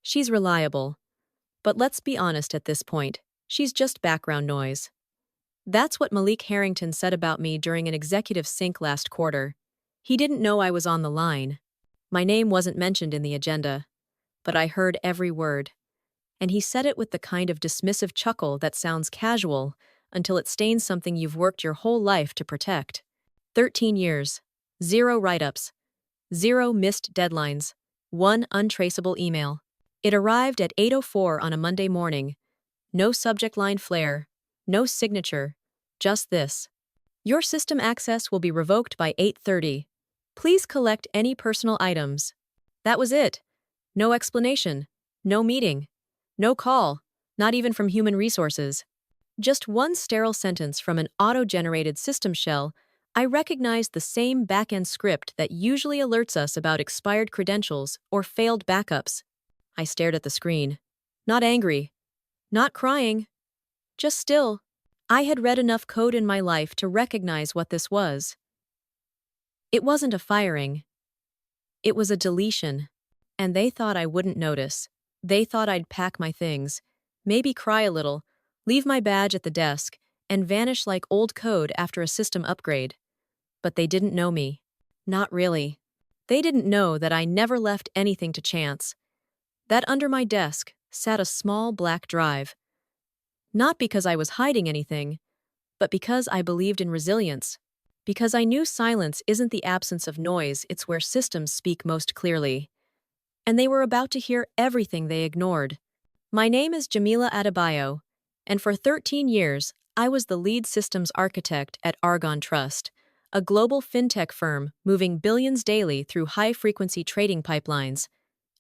She's reliable. But let's be honest at this point, she's just background noise. That's what Malik Harrington said about me during an executive sync last quarter. He didn't know I was on the line. My name wasn't mentioned in the agenda, but I heard every word. And he said it with the kind of dismissive chuckle that sounds casual until it stains something you've worked your whole life to protect. 13 years, 0 write-ups, 0 missed deadlines, 1 untraceable email. It arrived at 8:04 on a Monday morning. No subject line flair, no signature, just this. Your system access will be revoked by 8:30. Please collect any personal items. That was it. No explanation, no meeting, no call, not even from human resources. Just one sterile sentence from an auto-generated system shell. I recognized the same back-end script that usually alerts us about expired credentials or failed backups. I stared at the screen. Not angry. Not crying. Just still. I had read enough code in my life to recognize what this was. It wasn't a firing. It was a deletion. And they thought I wouldn't notice. They thought I'd pack my things, maybe cry a little, leave my badge at the desk, and vanish like old code after a system upgrade. But they didn't know me. Not really. They didn't know that I never left anything to chance. That under my desk sat a small black drive. Not because I was hiding anything, but because I believed in resilience. Because I knew silence isn't the absence of noise, it's where systems speak most clearly. And they were about to hear everything they ignored. My name is Jamila Adebayo, and for 13 years, I was the lead systems architect at Argonne Trust, a global fintech firm moving billions daily through high-frequency trading pipelines.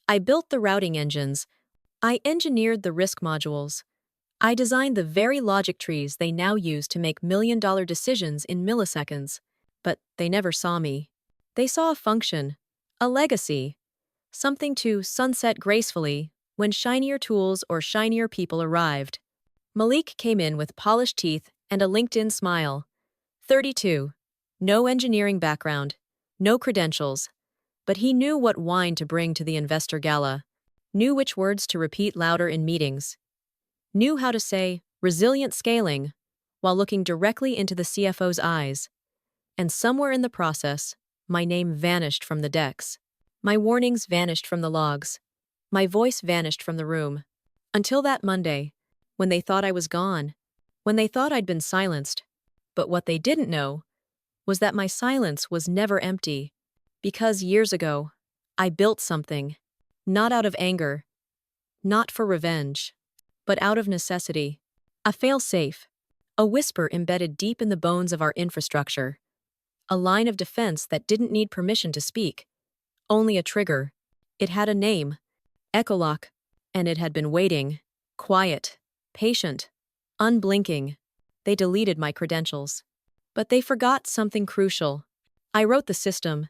I built the routing engines. I engineered the risk modules. I designed the very logic trees they now use to make million-dollar decisions in milliseconds. But they never saw me. They saw a function, a legacy, something to sunset gracefully when shinier tools or shinier people arrived. Malik came in with polished teeth and a LinkedIn smile. 32. No engineering background, no credentials. But he knew what wine to bring to the investor gala, knew which words to repeat louder in meetings, knew how to say resilient scaling while looking directly into the CFO's eyes. And somewhere in the process, my name vanished from the decks. My warnings vanished from the logs. My voice vanished from the room. Until that Monday, when they thought I was gone, when they thought I'd been silenced. But what they didn't know was that my silence was never empty. Because years ago, I built something, not out of anger, not for revenge, but out of necessity. A fail-safe, a whisper embedded deep in the bones of our infrastructure. A line of defense that didn't need permission to speak. Only a trigger. It had a name, Echolock, and it had been waiting, quiet, patient, unblinking. They deleted my credentials. But they forgot something crucial. I wrote the system,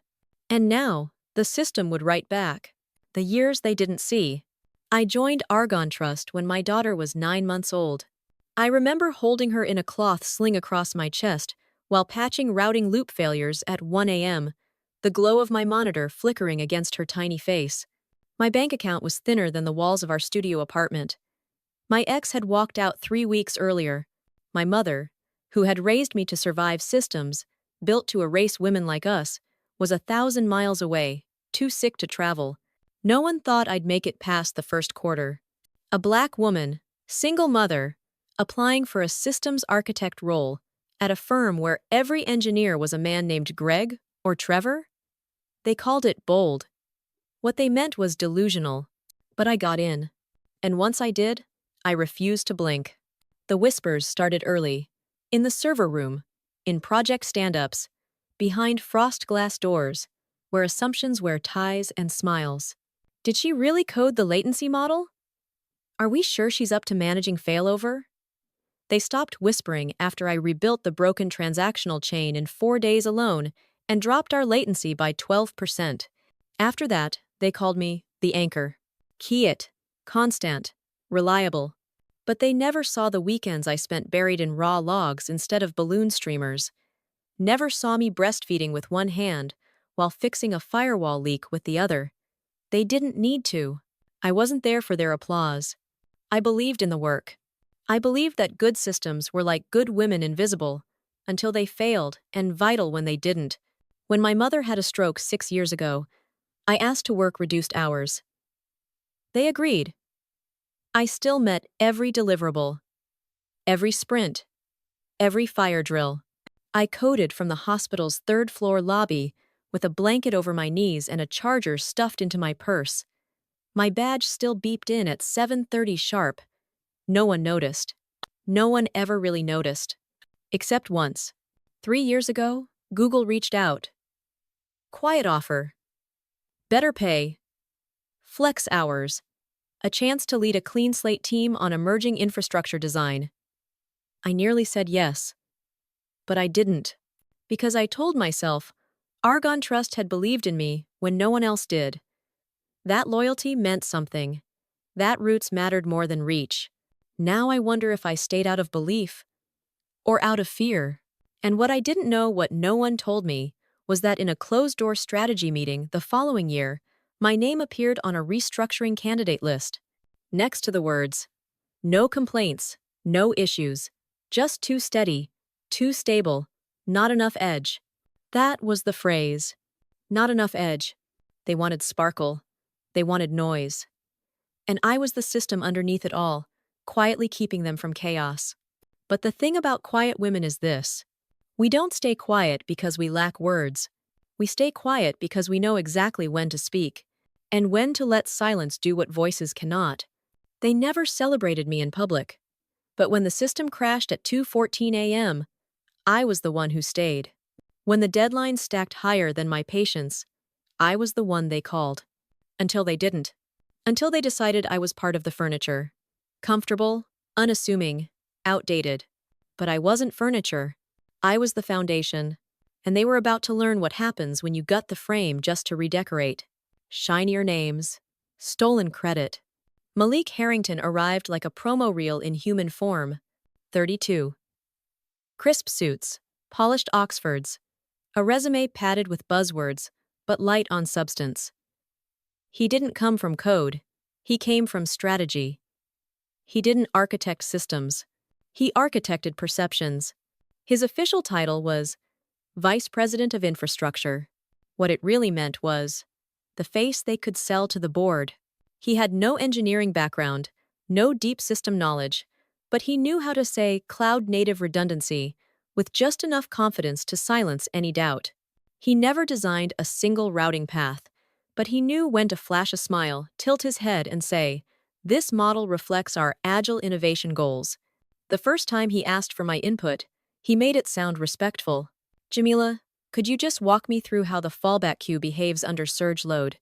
and now the system would write back. The years they didn't see. I joined Argonne Trust when my daughter was 9 months old. I remember holding her in a cloth sling across my chest while patching routing loop failures at 1 a.m., the glow of my monitor flickering against her tiny face. My bank account was thinner than the walls of our studio apartment. My ex had walked out 3 weeks earlier. My mother, who had raised me to survive systems built to erase women like us, was 1,000 miles away, too sick to travel. No one thought I'd make it past the first quarter. A black woman, single mother, applying for a systems architect role at a firm where every engineer was a man named Greg or Trevor? They called it bold. What they meant was delusional. But I got in. And once I did, I refused to blink. The whispers started early. In the server room, in project stand-ups, behind frost glass doors, where assumptions wear ties and smiles. Did she really code the latency model? Are we sure she's up to managing failover? They stopped whispering after I rebuilt the broken transactional chain in 4 days alone and dropped our latency by 12%. After that, they called me the anchor. Key-it, constant, reliable. But they never saw the weekends I spent buried in raw logs instead of balloon streamers. Never saw me breastfeeding with one hand while fixing a firewall leak with the other. They didn't need to. I wasn't there for their applause. I believed in the work. I believed that good systems were like good women, invisible until they failed and vital when they didn't. When my mother had a stroke 6 years ago, I asked to work reduced hours. They agreed. I still met every deliverable, every sprint, every fire drill. I coded from the hospital's third-floor lobby with a blanket over my knees and a charger stuffed into my purse. My badge still beeped in at 7:30 sharp. No one noticed. No one ever really noticed. Except once. 3 years ago, Google reached out. Quiet offer. Better pay. Flex hours. A chance to lead a clean slate team on emerging infrastructure design. I nearly said yes. But I didn't. Because I told myself, Argonne Trust had believed in me when no one else did. That loyalty meant something. That roots mattered more than reach. Now I wonder if I stayed out of belief or out of fear. And what I didn't know, what no one told me, was that in a closed-door strategy meeting the following year, my name appeared on a restructuring candidate list. Next to the words, no complaints, no issues, just too steady, too stable, not enough edge. That was the phrase. Not enough edge. They wanted sparkle. They wanted noise. And I was the system underneath it all, quietly keeping them from chaos. But the thing about quiet women is this. We don't stay quiet because we lack words. We stay quiet because we know exactly when to speak, and when to let silence do what voices cannot. They never celebrated me in public. But when the system crashed at 2:14 a.m., I was the one who stayed. When the deadline stacked higher than my patience, I was the one they called. Until they didn't. Until they decided I was part of the furniture. Comfortable, unassuming, outdated. But I wasn't furniture. I was the foundation. And they were about to learn what happens when you gut the frame just to redecorate. Shinier names. Stolen credit. Malik Harrington arrived like a promo reel in human form. 32. Crisp suits. Polished Oxfords. A resume padded with buzzwords, but light on substance. He didn't come from code. He came from strategy. He didn't architect systems. He architected perceptions. His official title was Vice President of Infrastructure. What it really meant was the face they could sell to the board. He had no engineering background, no deep system knowledge, but he knew how to say cloud-native redundancy with just enough confidence to silence any doubt. He never designed a single routing path, but he knew when to flash a smile, tilt his head, and say, "This model reflects our agile innovation goals." The first time he asked for my input, he made it sound respectful. "Jamila, could you just walk me through how the fallback queue behaves under surge load?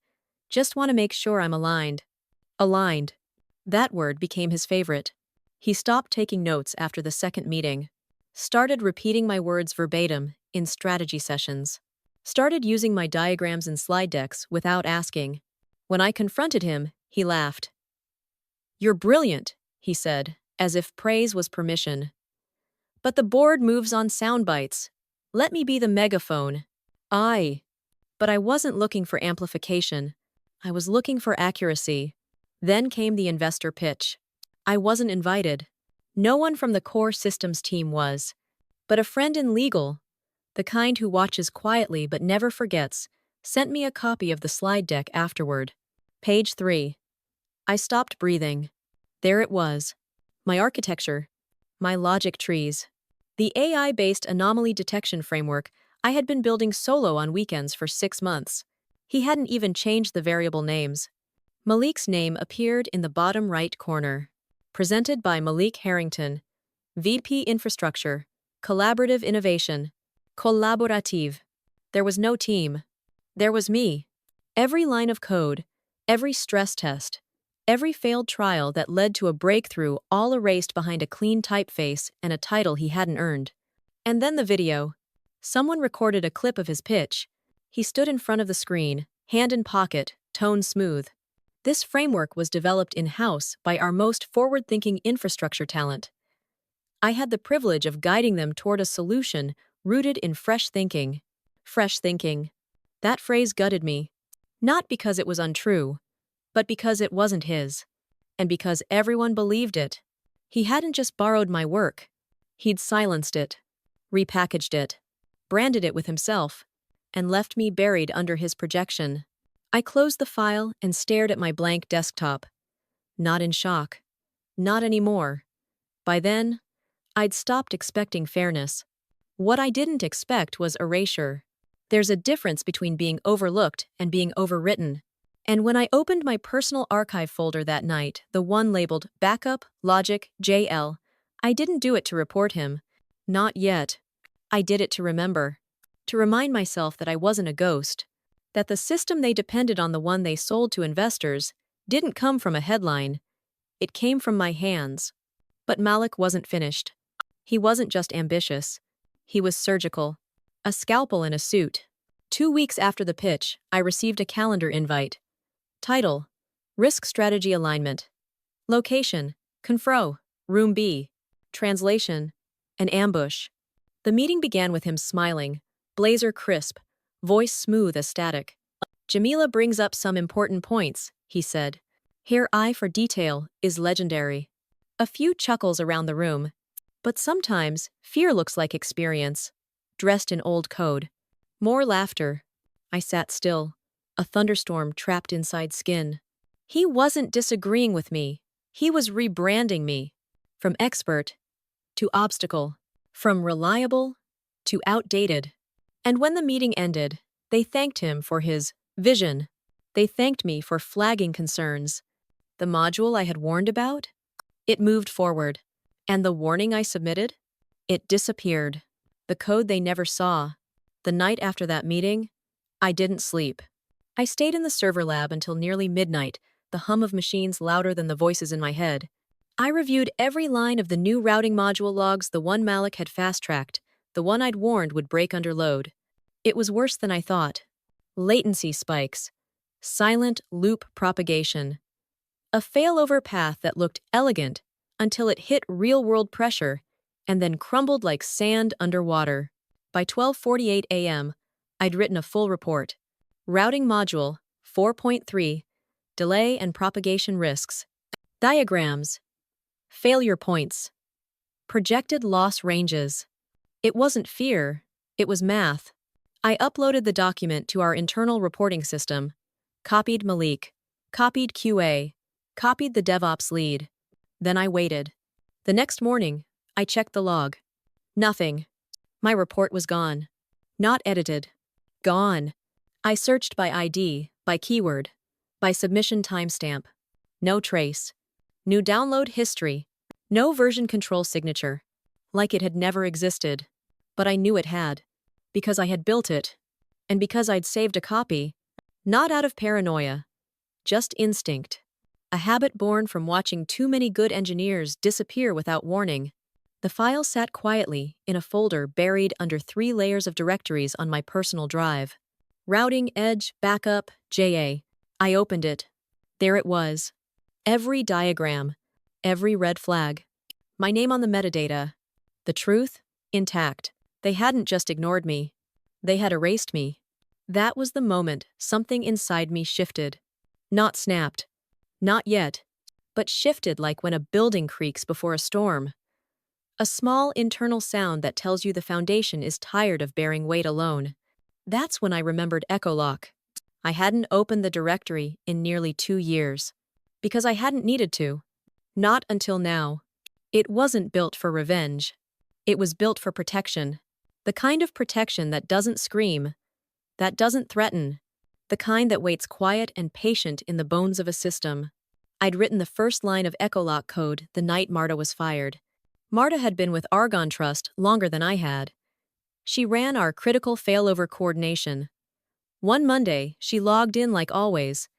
Just want to make sure I'm aligned." Aligned. That word became his favorite. He stopped taking notes after the second meeting. Started repeating my words verbatim in strategy sessions. Started using my diagrams and slide decks without asking. When I confronted him, he laughed. "You're brilliant," he said, as if praise was permission. "But the board moves on sound bites. Let me be the megaphone." But I wasn't looking for amplification. I was looking for accuracy. Then came the investor pitch. I wasn't invited. No one from the core systems team was. But a friend in legal, the kind who watches quietly but never forgets, sent me a copy of the slide deck afterward. Page 3. I stopped breathing. There it was. My architecture. My logic trees. The AI-based anomaly detection framework I had been building solo on weekends for 6 months. He hadn't even changed the variable names. Malik's name appeared in the bottom right corner. Presented by Malik Harrington, VP Infrastructure, Collaborative Innovation, Collaborative. There was no team. There was me. Every line of code, every stress test, every failed trial that led to a breakthrough, all erased behind a clean typeface and a title he hadn't earned. And then the video. Someone recorded a clip of his pitch. He stood in front of the screen, hand in pocket, tone smooth. This framework was developed in-house by our most forward-thinking infrastructure talent. I had the privilege of guiding them toward a solution rooted in fresh thinking. Fresh thinking. That phrase gutted me. Not because it was untrue, but because it wasn't his. And because everyone believed it. He hadn't just borrowed my work. He'd silenced it, repackaged it, branded it with himself, and left me buried under his projection. I closed the file and stared at my blank desktop. Not in shock. Not anymore. By then, I'd stopped expecting fairness. What I didn't expect was erasure. There's a difference between being overlooked and being overwritten. And when I opened my personal archive folder that night, the one labeled Backup, Logic, JL, I didn't do it to report him. Not yet. I did it to remember. To remind myself that I wasn't a ghost. That the system they depended on, the one they sold to investors, didn't come from a headline. It came from my hands. But Malik wasn't finished. He wasn't just ambitious. He was surgical. A scalpel in a suit. 2 weeks after the pitch, I received a calendar invite. Title: Risk Strategy Alignment. Location: Confro, Room B. Translation: An ambush. The meeting began with him smiling, blazer crisp, voice smooth as static. Jamila brings up some important points, he said. Her eye for detail is legendary. A few chuckles around the room. But sometimes, fear looks like experience. Dressed in old code. More laughter. I sat still. A thunderstorm trapped inside skin. He wasn't disagreeing with me. He was rebranding me. From expert to obstacle. From reliable to outdated. And when the meeting ended, they thanked him for his vision. They thanked me for flagging concerns. The module I had warned about? It moved forward. And the warning I submitted? It disappeared. The code they never saw. The night after that meeting, I didn't sleep. I stayed in the server lab until nearly midnight, the hum of machines louder than the voices in my head. I reviewed every line of the new routing module logs, the one Malik had fast-tracked, the one I'd warned would break under load. It was worse than I thought. Latency spikes. Silent loop propagation. A failover path that looked elegant until it hit real-world pressure and then crumbled like sand underwater. By 12:48 a.m., I'd written a full report. Routing Module 4.3, Delay and Propagation Risks. Diagrams. Failure points. Projected loss ranges. It wasn't fear, it was math. I uploaded the document to our internal reporting system, copied Malik, copied QA, copied the DevOps lead. Then I waited. The next morning, I checked the log. Nothing. My report was gone. Not edited. Gone. I searched by ID, by keyword, by submission timestamp. No trace. New download history. No version control signature. Like it had never existed. But I knew it had. Because I had built it. And because I'd saved a copy. Not out of paranoia. Just instinct. A habit born from watching too many good engineers disappear without warning. The file sat quietly in a folder buried under 3 layers of directories on my personal drive. Routing, Edge, Backup, JA. I opened it. There it was. Every diagram. Every red flag. My name on the metadata. The truth? Intact. They hadn't just ignored me. They had erased me. That was the moment something inside me shifted. Not snapped. Not yet. But shifted like when a building creaks before a storm. A small internal sound that tells you the foundation is tired of bearing weight alone. That's when I remembered Echolock. I hadn't opened the directory in nearly 2 years. Because I hadn't needed to. Not until now. It wasn't built for revenge. It was built for protection. The kind of protection that doesn't scream, that doesn't threaten, the kind that waits quiet and patient in the bones of a system. I'd written the first line of Echolock code the night Marta was fired. Marta had been with Argonne Trust longer than I had. She ran our critical failover coordination. One Monday, she logged in like always.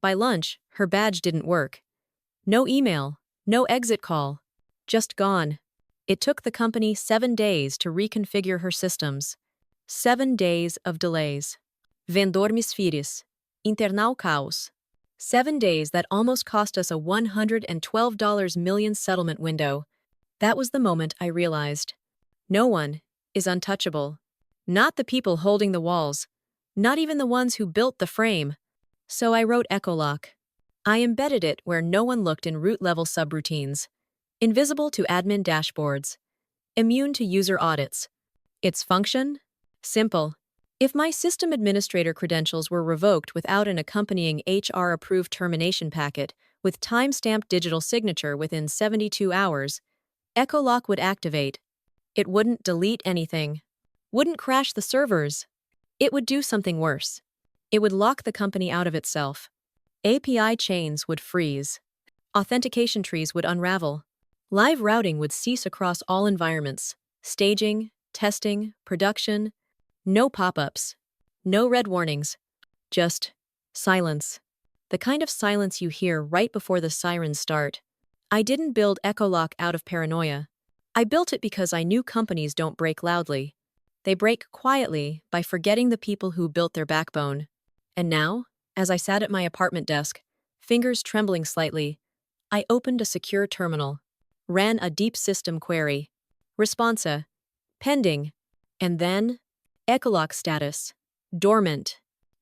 By lunch, her badge didn't work. No email, no exit call. Just gone. It took the company 7 days to reconfigure her systems. 7 days of delays. Vendor misfiris. Internal caos. 7 days that almost cost us a $112 million settlement window. That was the moment I realized. No one is untouchable. Not the people holding the walls. Not even the ones who built the frame. So I wrote Echolock. I embedded it where no one looked in root-level subroutines. Invisible to admin dashboards. Immune to user audits. Its function? Simple. If my system administrator credentials were revoked without an accompanying HR-approved termination packet with time-stamped digital signature within 72 hours, Echolock would activate. It wouldn't delete anything. Wouldn't crash the servers. It would do something worse. It would lock the company out of itself. API chains would freeze. Authentication trees would unravel. Live routing would cease across all environments. Staging, testing, production. No pop-ups. No red warnings. Just silence. The kind of silence you hear right before the sirens start. I didn't build Echolock out of paranoia. I built it because I knew companies don't break loudly. They break quietly by forgetting the people who built their backbone. And now, as I sat at my apartment desk, fingers trembling slightly, I opened a secure terminal, ran a deep system query. Responsa. Pending. And then, Echolock status. Dormant.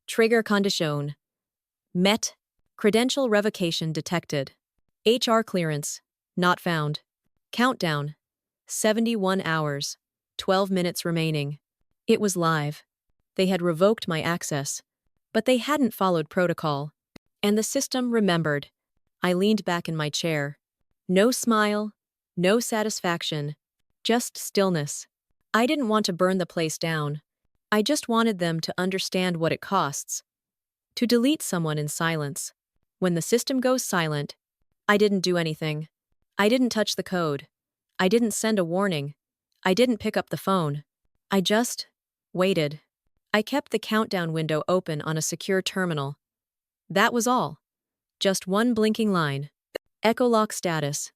Trigger condition. Met. Credential revocation detected. HR clearance. Not found. Countdown. 71 hours. 12 minutes remaining. It was live. They had revoked my access. But they hadn't followed protocol. And the system remembered. I leaned back in my chair. No smile. No satisfaction. Just stillness. I didn't want to burn the place down. I just wanted them to understand what it costs. To delete someone in silence. When the system goes silent, I didn't do anything. I didn't touch the code. I didn't send a warning. I didn't pick up the phone. I just waited. I kept the countdown window open on a secure terminal. That was all. Just one blinking line. Echolock status.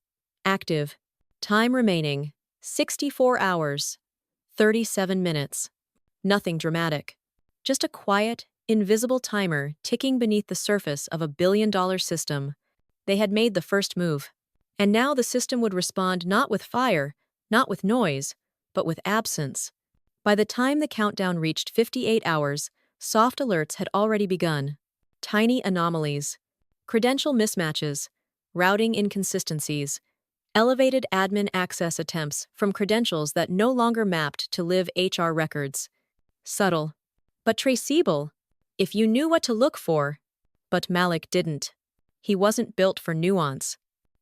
Active. Time remaining. 64 hours. 37 minutes. Nothing dramatic. Just a quiet, invisible timer ticking beneath the surface of a billion-dollar system. They had made the first move. And now the system would respond not with fire, not with noise, but with absence. By the time the countdown reached 58 hours, soft alerts had already begun. Tiny anomalies. Credential mismatches. Routing inconsistencies. Elevated admin access attempts from credentials that no longer mapped to live HR records. Subtle. But traceable. If you knew what to look for. But Malik didn't. He wasn't built for nuance.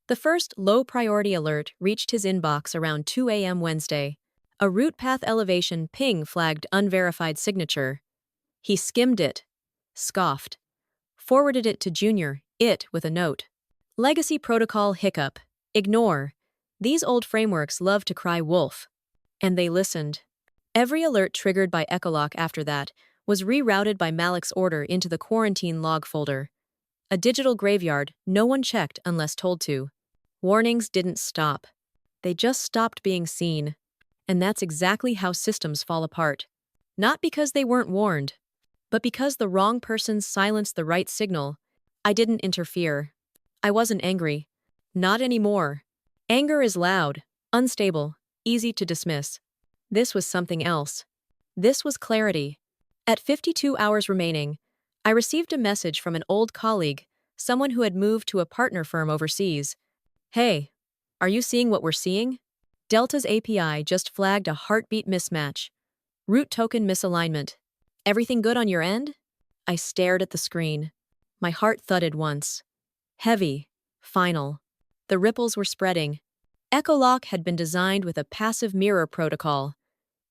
The first low-priority alert reached his inbox around 2 a.m. Wednesday. A root path elevation ping flagged unverified signature. He skimmed it. Scoffed. Forwarded it to Junior, with a note. Legacy protocol hiccup. Ignore. These old frameworks love to cry wolf. And they listened. Every alert triggered by Echolock after that was rerouted by Malik's order into the quarantine log folder. A digital graveyard no one checked unless told to. Warnings didn't stop. They just stopped being seen. And that's exactly how systems fall apart. Not because they weren't warned, but because the wrong person silenced the right signal. I didn't interfere. I wasn't angry. Not anymore. Anger is loud, unstable, easy to dismiss. This was something else. This was clarity. At 52 hours remaining, I received a message from an old colleague, someone who had moved to a partner firm overseas. Hey, are you seeing what we're seeing? Delta's API just flagged a heartbeat mismatch. Root token misalignment. Everything good on your end? I stared at the screen. My heart thudded once. Heavy. Final. The ripples were spreading. Echolock had been designed with a passive mirror protocol.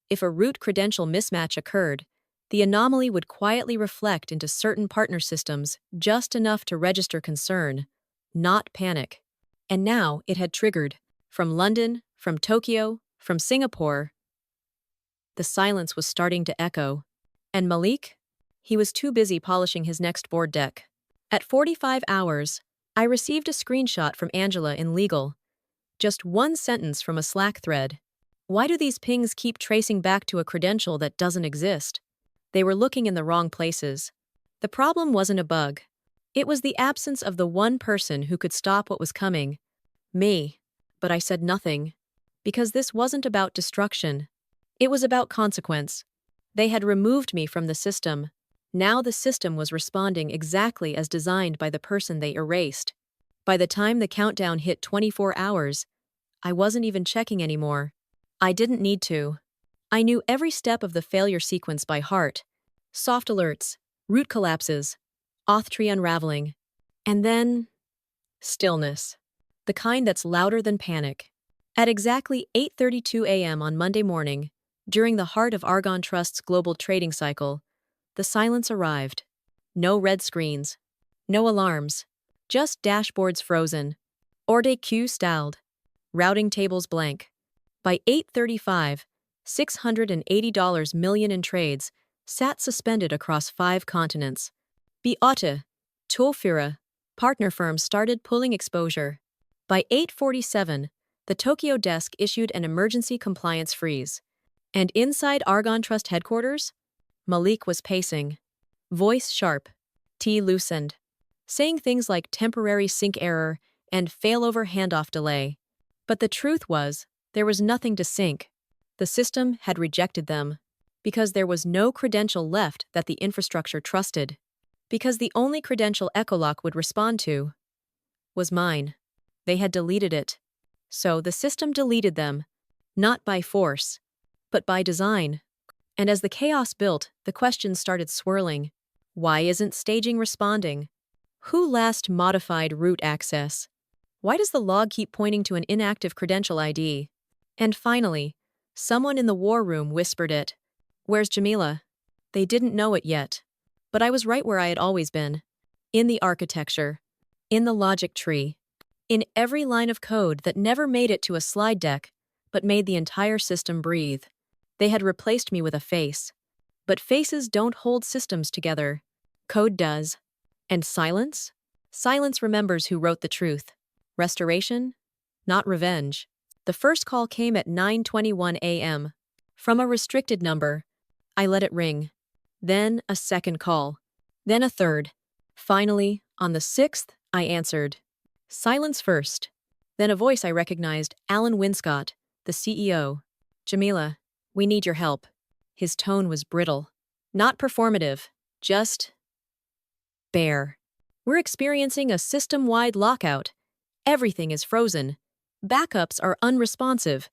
If a root credential mismatch occurred, the anomaly would quietly reflect into certain partner systems just enough to register concern, not panic. And now it had triggered. From London, from Tokyo, from Singapore. The silence was starting to echo. And Malik? He was too busy polishing his next board deck. At 45 hours, I received a screenshot from Angela in legal. Just one sentence from a Slack thread. Why do these pings keep tracing back to a credential that doesn't exist? They were looking in the wrong places. The problem wasn't a bug. It was the absence of the one person who could stop what was coming. Me. But I said nothing. Because this wasn't about destruction. It was about consequence. They had removed me from the system. Now the system was responding exactly as designed by the person they erased. By the time the countdown hit 24 hours, I wasn't even checking anymore. I didn't need to. I knew every step of the failure sequence by heart. Soft alerts, root collapses, auth tree unraveling. And then, stillness. The kind that's louder than panic. At exactly 8:32 a.m. on Monday morning, during the heart of Argon Trust's global trading cycle, the silence arrived. No red screens. No alarms. Just dashboards frozen. Ordre queue stalled. Routing tables blank. By 8:35, $680 million in trades sat suspended across 5 continents. Beate, Toolführer, partner firms started pulling exposure. By 8:47, the Tokyo desk issued an emergency compliance freeze. And inside Argon Trust headquarters, Malik was pacing. Voice sharp. T loosened. Saying things like temporary sync error and failover handoff delay. But the truth was, there was nothing to sync. The system had rejected them. Because there was no credential left that the infrastructure trusted. Because the only credential Echolock would respond to was mine. They had deleted it. So the system deleted them. Not by force, but by design. And as the chaos built, the questions started swirling. Why isn't staging responding? Who last modified root access? Why does the log keep pointing to an inactive credential ID? And finally, someone in the war room whispered it. Where's Jamila? They didn't know it yet. But I was right where I had always been. In the architecture. In the logic tree. In every line of code that never made it to a slide deck, but made the entire system breathe. They had replaced me with a face. But faces don't hold systems together. Code does. And silence? Silence remembers who wrote the truth. Restoration? Not revenge. The first call came at 9:21 a.m. From a restricted number. I let it ring. Then a second call. Then a third. Finally, on the 6th, I answered. Silence first. Then a voice I recognized, Alan Winscott, the CEO. Jamila, we need your help. His tone was brittle. Not performative. Just bare. We're experiencing a system-wide lockout. Everything is frozen. Backups are unresponsive.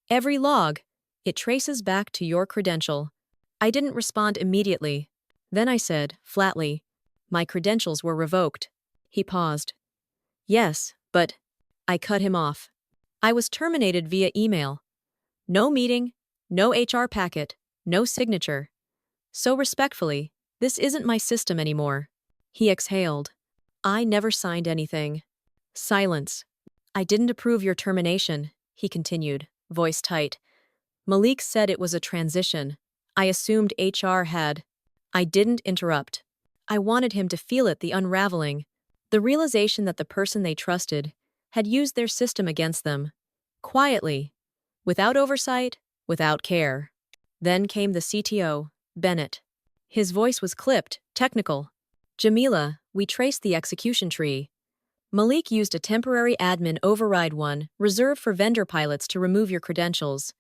Every log, it traces back to your credential. I didn't respond immediately. Then I said, flatly, my credentials were revoked. He paused. Yes, but I cut him off. I was terminated via email. No meeting, no HR packet, no signature. So respectfully, this isn't my system anymore. He exhaled. I never signed anything. Silence. I didn't approve your termination, he continued, voice tight. Malik said it was a transition. I assumed HR had. I didn't interrupt. I wanted him to feel it, the unraveling. The realization that the person they trusted had used their system against them. Quietly. Without oversight, without care. Then came the CTO, Bennett. His voice was clipped, technical. Jamila, we traced the execution tree. Malik used a temporary admin override one reserved for vendor pilots to remove your credentials.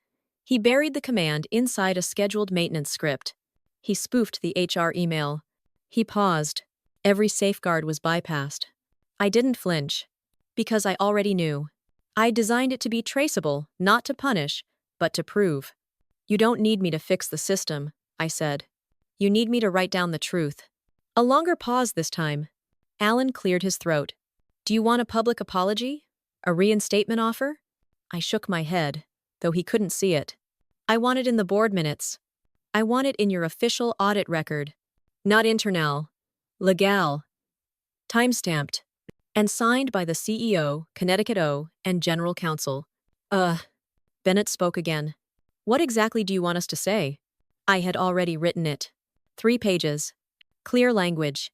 He buried the command inside a scheduled maintenance script. He spoofed the HR email. He paused. Every safeguard was bypassed. I didn't flinch. Because I already knew. I designed it to be traceable, not to punish, but to prove. You don't need me to fix the system, I said. You need me to write down the truth. A longer pause this time. Alan cleared his throat. Do you want a public apology? A reinstatement offer? I shook my head, though he couldn't see it. I want it in the board minutes. I want it in your official audit record. Not internal. Legal. Timestamped. And signed by the CEO, Connecticut O, and General Counsel. Bennett spoke again. What exactly do you want us to say? I had already written it. 3 pages. Clear language.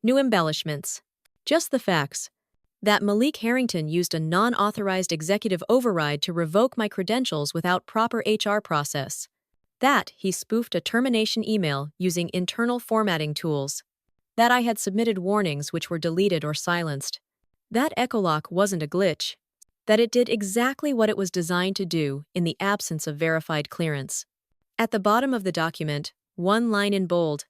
New embellishments. Just the facts. That Malik Harrington used a non-authorized executive override to revoke my credentials without proper HR process. That he spoofed a termination email using internal formatting tools. That I had submitted warnings which were deleted or silenced. That Echolock wasn't a glitch. That it did exactly what it was designed to do in the absence of verified clearance. At the bottom of the document, one line in bold.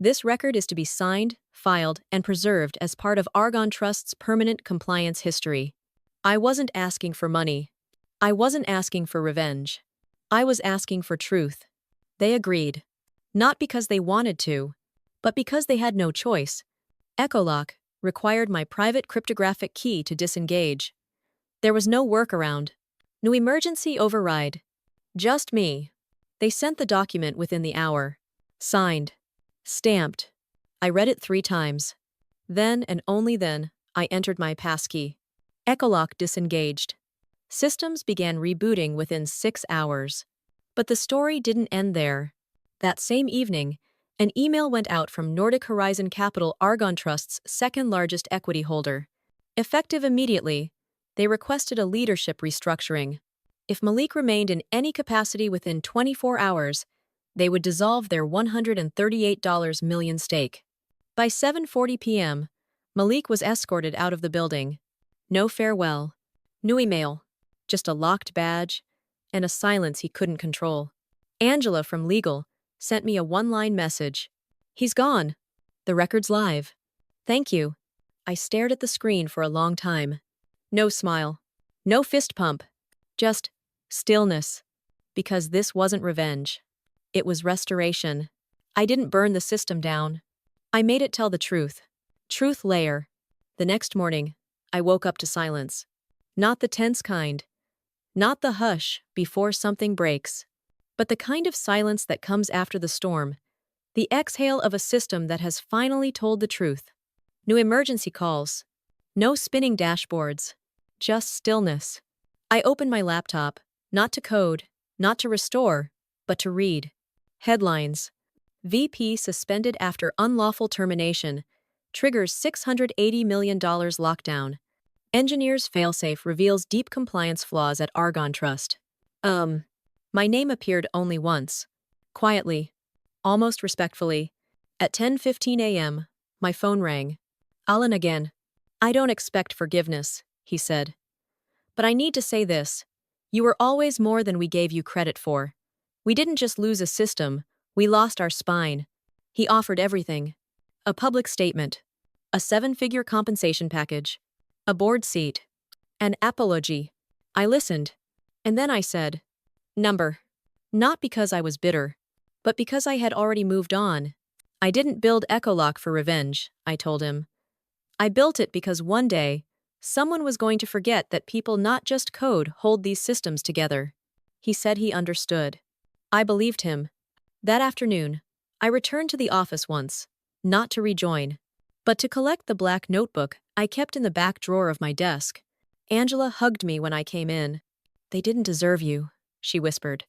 This record is to be signed, filed, and preserved as part of Argon Trust's permanent compliance history. I wasn't asking for money. I wasn't asking for revenge. I was asking for truth. They agreed. Not because they wanted to, but because they had no choice. Echolock required my private cryptographic key to disengage. There was no workaround. No emergency override. Just me. They sent the document within the hour. Signed. Stamped. I read it 3 times. Then and only then, I entered my passkey. Echolock disengaged. Systems began rebooting within 6 hours. But the story didn't end there. That same evening, an email went out from Nordic Horizon Capital, Argon Trust's second-largest equity holder. Effective immediately, they requested a leadership restructuring. If Malik remained in any capacity within 24 hours, they would dissolve their $138 million stake. By 7:40 p.m., Malik was escorted out of the building. No farewell. No email. Just a locked badge and a silence he couldn't control. Angela from legal sent me a one-line message. He's gone. The record's live. Thank you. I stared at the screen for a long time. No smile. No fist pump. Just stillness. Because this wasn't revenge. It was restoration. I didn't burn the system down. I made it tell the truth. Truth layer. The next morning, I woke up to silence. Not the tense kind. Not the hush before something breaks. But the kind of silence that comes after the storm. The exhale of a system that has finally told the truth. No emergency calls. No spinning dashboards. Just stillness. I opened my laptop, not to code, not to restore, but to read. Headlines. VP suspended after unlawful termination. Triggers $680 million lockdown. Engineers failsafe reveals deep compliance flaws at Argon Trust. My name appeared only once. Quietly. Almost respectfully. At 10:15 a.m., my phone rang. Alan again. I don't expect forgiveness, he said. But I need to say this. You were always more than we gave you credit for. We didn't just lose a system, we lost our spine. He offered everything. A public statement. A 7-figure compensation package. A board seat. An apology. I listened. And then I said, number. Not because I was bitter, but because I had already moved on. I didn't build Echolock for revenge, I told him. I built it because one day, someone was going to forget that people not just code hold these systems together. He said he understood. I believed him. That afternoon, I returned to the office once, not to rejoin, but to collect the black notebook I kept in the back drawer of my desk. Angela hugged me when I came in. They didn't deserve you, she whispered.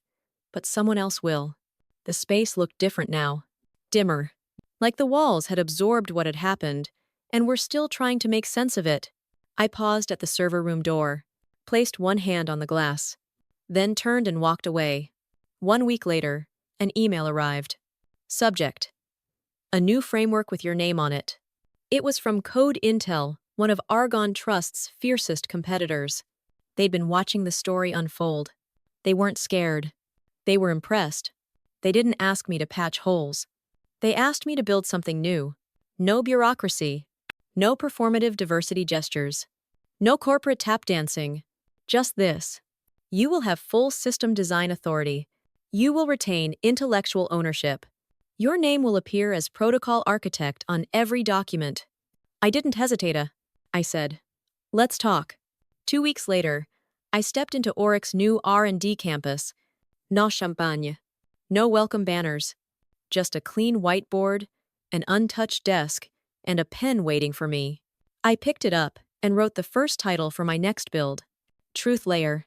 But someone else will. The space looked different now. Dimmer. Like the walls had absorbed what had happened, and were still trying to make sense of it. I paused at the server room door, placed one hand on the glass, then turned and walked away. 1 week later, an email arrived. Subject. A new framework with your name on it. It was from Code Intel, one of Argon Trust's fiercest competitors. They'd been watching the story unfold. They weren't scared. They were impressed. They didn't ask me to patch holes. They asked me to build something new. No bureaucracy. No performative diversity gestures. No corporate tap dancing. Just this. You will have full system design authority. You will retain intellectual ownership. Your name will appear as protocol architect on every document. I didn't hesitate. I said, let's talk. 2 weeks later, I stepped into Oryx's new R&D campus. No champagne. No welcome banners. Just a clean whiteboard, an untouched desk, and a pen waiting for me. I picked it up and wrote the first title for my next build. Truth Layer.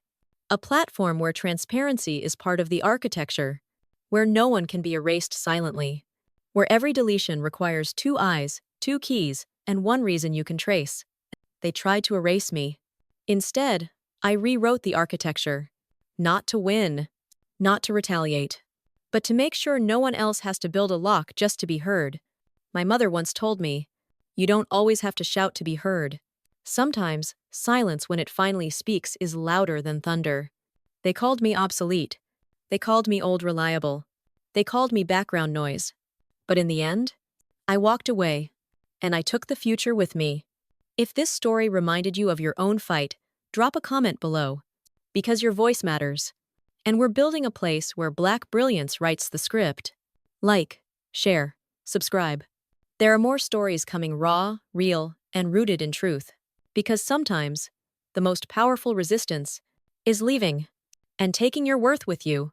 A platform where transparency is part of the architecture. Where no one can be erased silently. Where every deletion requires 2 eyes, 2 keys, and 1 reason you can trace. They tried to erase me. Instead, I rewrote the architecture. Not to win. Not to retaliate. But to make sure no one else has to build a lock just to be heard. My mother once told me, you don't always have to shout to be heard. Sometimes, silence when it finally speaks is louder than thunder. They called me obsolete. They called me old reliable. They called me background noise. But in the end, I walked away, and I took the future with me. If this story reminded you of your own fight, drop a comment below, because your voice matters. And we're building a place where Black Brilliance writes the script. Like, share, subscribe. There are more stories coming raw, real, and rooted in truth. Because sometimes, the most powerful resistance is leaving and taking your worth with you.